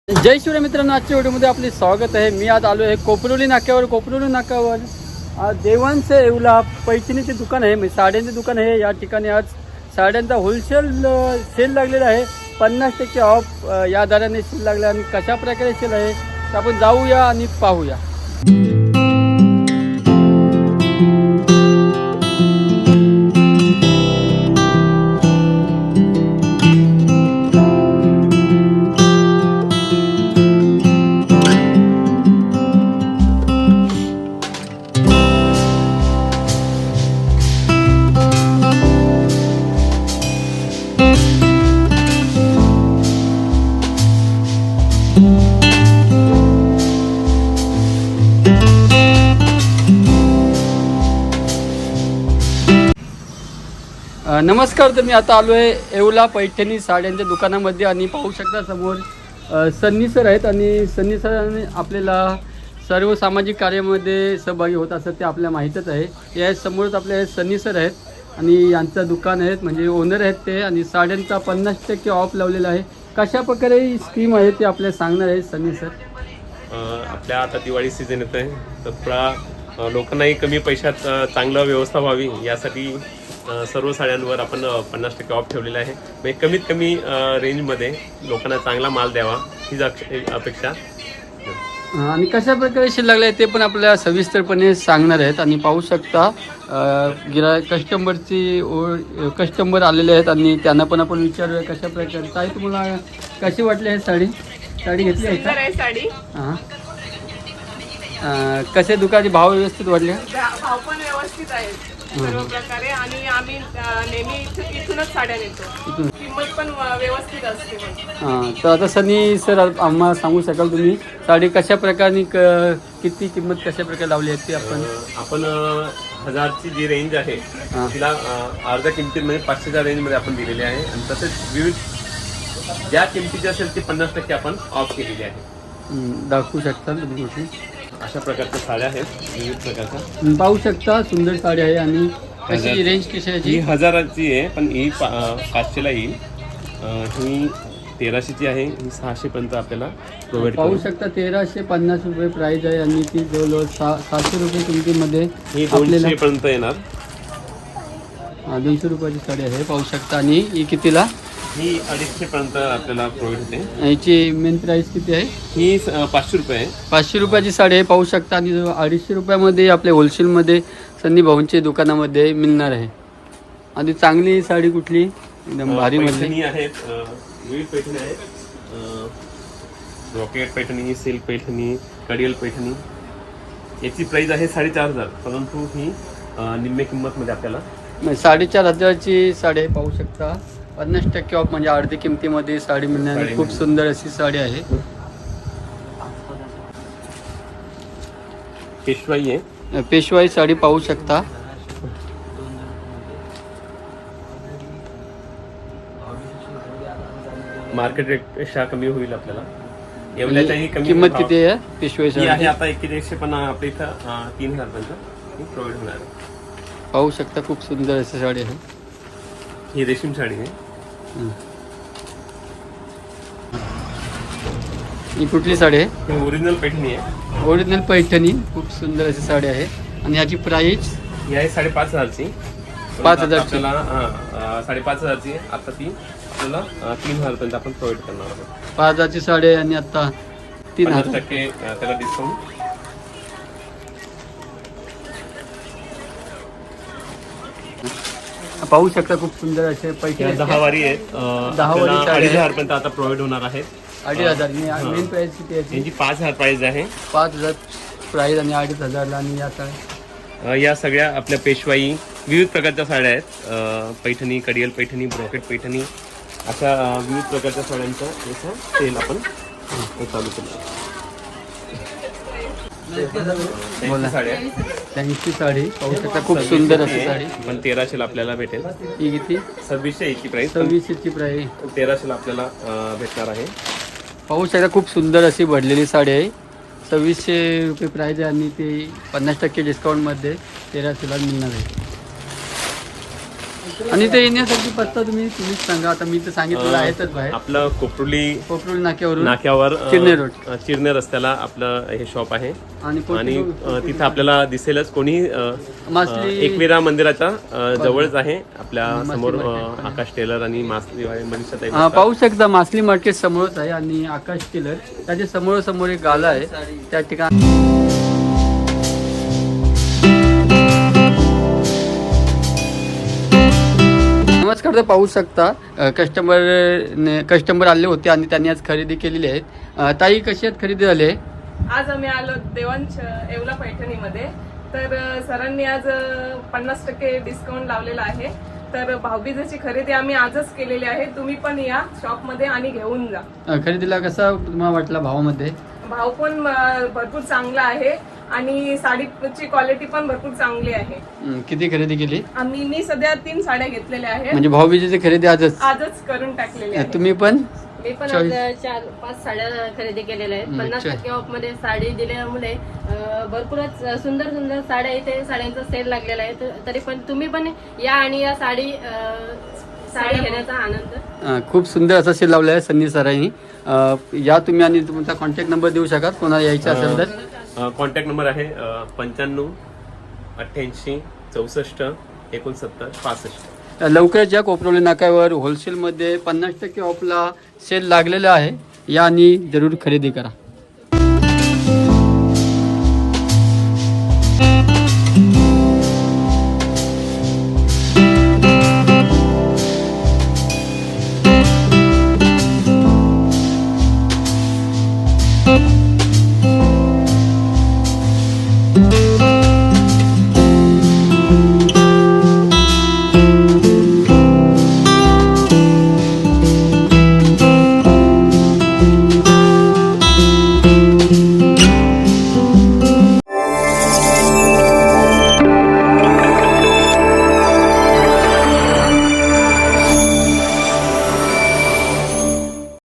जय शिवराय मित्रांनो, आजच्या व्हिडिओमध्ये आपले स्वागत आहे. मी आज आलो आहे कोपरोली नाक्यावर. कोपरोली नाक्यावर देवांचं येवला पैठणीचे दुकान आहे, म्हणजे साड्यांचे दुकान आहे. या ठिकाणी आज साड्यांचा होलसेल सेल लागलेला आहे. 50% ऑफ या दराने सेल लागला. आणि कशा प्रकारे सेल आहे तर आपण जाऊया आणि पाहूया. नमस्कार. तर मी आता आलो आहे येवला पैठणी साड्यांच्या दुकानामध्ये आणि पाहू शकता समोर सन्नी सर आहेत. आणि सन्नी सरांनी आपल्याला सर्व सामाजिक कार्यामध्ये सहभागी होत असतात ते आपल्याला माहीतच आहे. या समोरच आपले सन्नी सर आहेत आणि यांचं दुकान आहेत, म्हणजे ओनर आहेत ते. आणि साड्यांचा 50% ऑफ लावलेला आहे. कशा प्रकारे ही स्कीम आहे ते आपल्याला सांगणार आहे सन्नी सर. आपल्या आता दिवाळी सीझन येत आहे, तर थोडा लोकांनाही कमी पैशात चांगलं व्यवस्था व्हावी यासाठी सर्व साड्यांवर आपण 50% ऑफ ठेवलेला आहे. म्हणजे कमीत कमी रेंजमध्ये लोकांना चांगला माल द्यावा हीच अपेक्षा. आणि कशा प्रकारे सेल लागले ते पण आपल्याला सविस्तरपणे सांगणार आहेत. आणि पाहू शकता कस्टमर आलेले आहेत आणि त्यांना पण आपण विचारूया कशा प्रकारे. काय तुम्हाला कशी वाटली आहे साडी घेतली आहे का? साडी हां, कसे दुकानाचे भाव व्यवस्थित वाटले? भाव पण व्यवस्थित आहेत सर्व प्रकारे. आणि आम्ही नेहमी इथूनच साड्या नेतो. किंमत पण व्यवस्थित असते. हां, तर आता सनी सर आम्हाला सांगू शकाल तुम्ही साडी कशा प्रकारे किती किंमत कशा प्रकारे लावली आहे ते आपण 1000ची जी रेंज आहे तिला अर्ध्या किमतीत म्हणजे 500च्या रेंजमध्ये आपण दिलेली आहे. आणि तसेच विविध ज्या किमतीची असेल ती 50% आपण ऑफ केलेली आहे. दाखवू शकता तुम्ही कुठे अशा प्रकारच्या साड्या आहेत विविध प्रकारच्या. पाहू शकता सुंदर साडी आहे. आणि कशी रेंज कशी आहे? ही 1000ची आहे, पण ही 500ला येईल. ही 1300ची आहे, ही 600 पर्यंत आपल्याला प्रोव्हाइड पाहू शकता. 1350 रुपये प्राइस आहे आणि ती जवळजवळ 700 रुपये किमतीमध्ये ही 200 पर्यंत येणार. 200 रुपयाची साडी आहे पाहू शकता. आणि ही कितीला? ही 250 पर्यंत आपल्याला प्रोव्हाइड होते. याची मेन प्राइस किती आहे? ही 500 रुपये आहे. 500 रुपयाची साडी आहे पाहू शकता. आणि 250 रुपयामध्ये आपल्या होलसेलमध्ये सन्नी भाऊंच्या दुकानामध्ये मिळणार आहे. आणि चांगली साडी कुठली एकदम भारी मध्ये पैठणी आहेत, विविध पैठणी आहेत. Rocket Paithani, silk Paithani, Kadiyal Paithani. याची प्राइस आहे 4500, परंतु ही निम्मे किंमतमध्ये आपल्याला 4500ची साडी आहे पाहू शकता. 50% ऑफ म्हणजे अर्धी किमतीमध्ये साडी मिळणार. खूप सुंदर अशी साडी आहे. पेशवाई आहे. पेशवाई साडी पाहू शकता. मार्केट रेटपेक्षा कमी होईल आपल्याला. एवढ्याच्याही कमी किंमत किती आहे पेशवाई ही आहे साडी? आता 1,100, पण आपल्या इथं 3000 पर्यंत प्रोव्हाइड होणार आहे. पाहू शकता खूप सुंदर अशी साडी आहे. ही रेशीम साडी आहे. ही कुठली साडी आहे? ही ओरिजिनल पैठणी आहे. ओरिजिनल पैठणी. खूप सुंदर अशी साडी आहे. आणि याची प्राइस ही आहे 5500ची. 5000ची. आपल्याला 5500ची आता ती आपल्याला 3000 पर्यंत आपण प्रोव्हाइड करणार आहोत. 5000ची साडी आहे आणि आता 3000. 50% त्याला डिस्काउंट. पाहू शकता खूप सुंदर असे पैठणी. 10 वारी आहेत. 10 वारी साडी आहे. 2500 पर्यंत आता प्रोव्हाइड होणार आहेत. 2500. मेन प्राइस किती आहे? यांची 5000 प्राइस आहे. 5000 प्राइस आणि 2500ला. आणि या साड्या या सगळ्या आपल्या पेशवाई विविध प्रकारच्या साड्या आहेत. पैठणी, कडियल पैठणी, ब्रॉकेट पैठणी, अशा विविध प्रकारच्या साड्यांचं याचं सेल आपण चालू केलं. साड्या त्यांची साडी पाहू शकता. खूप सुंदर अशी साडी. पण 1300 आपल्याला भेटेल. ही किती? 2600 याची प्राइस. 2600ची प्राइस. 1300 आपल्याला भेटणार आहे. पाहू शकता खूप सुंदर अशी भरलेली साडी आहे. 2600 रुपये प्राइस आहे आणि ते 50% डिस्काउंटमध्ये 1300ला मिळणार आहे. आणि ते येण्यासाठी पत्ता तुम्हीच सांगा. आता मी तर सांगितलेलं आहेतच बाहेर आपलं कोपरुली नाक्यावरून नाक्यावर चिरणे रोड. चिरणे रस्त्याला आपलं हे शॉप आहे. आणि आणि तिथं आपल्याला दिसेलच कोणी मासली एकविरा मंदिराच्या जवळच आहे. आपल्या समोर आकाश टेलर आणि मासली मनीषाताई बसतात. पाहू शकता मासली मार्केट समोरच आहे आणि आकाश टेलर त्याच्या समोर एक गाला आहे त्या ठिकाणी. नमस्कार, तर पाहू शकता कस्टमर आले होते आणि त्यांनी आज खरेदी केलेली आहे. ताई कशी आहेत खरेदी झाली? आज आम्ही आलो देवांश येवला पैठणीमध्ये. तर सरांनी आज 50% डिस्काउंट लावलेला आहे. तर भाऊबीजेची खरेदी आम्ही आजच केलेली आहे. तुम्ही पण या शॉपमध्ये आणि घेऊन जा. खरेदीला कसा तुम्हाला वाटला भावामध्ये? भाव पण भरपूर चांगला आहे आणि साडीची क्वालिटी पण भरपूर चांगली आहे. किती खरेदी केली? मी सध्या 3 साड्या घेतलेल्या आहेत. म्हणजे भाऊबीजेची खरेदी आजच करून टाकलेली आहे. तुम्ही पण? मी पण आज 4-5 साड्या खरेदी केलेल्या आहेत. 50% ऑफ मध्ये साडी दिल्यामुळे भरपूरच सुंदर सुंदर साड्या इथे साड्यांचा सेल लागलेला आहे. तरी पण तुम्ही पण या आणि या साडी घेण्याचा आनंद. खूप सुंदर असा सेल लावला आहे सन्नी सरांनी. या तुम्ही आणि तुमचा कॉन्टॅक्ट नंबर देऊ शकाल कोणाला यायचं असेल तर? कॉन्टॅक्ट नंबर आहे 95 88 64 69 65. लवकरच या कोपरोली नाक्यावर होलसेलमध्ये 50% ऑफला सेल लागलेला आहे. या आणि जरूर खरेदी करा.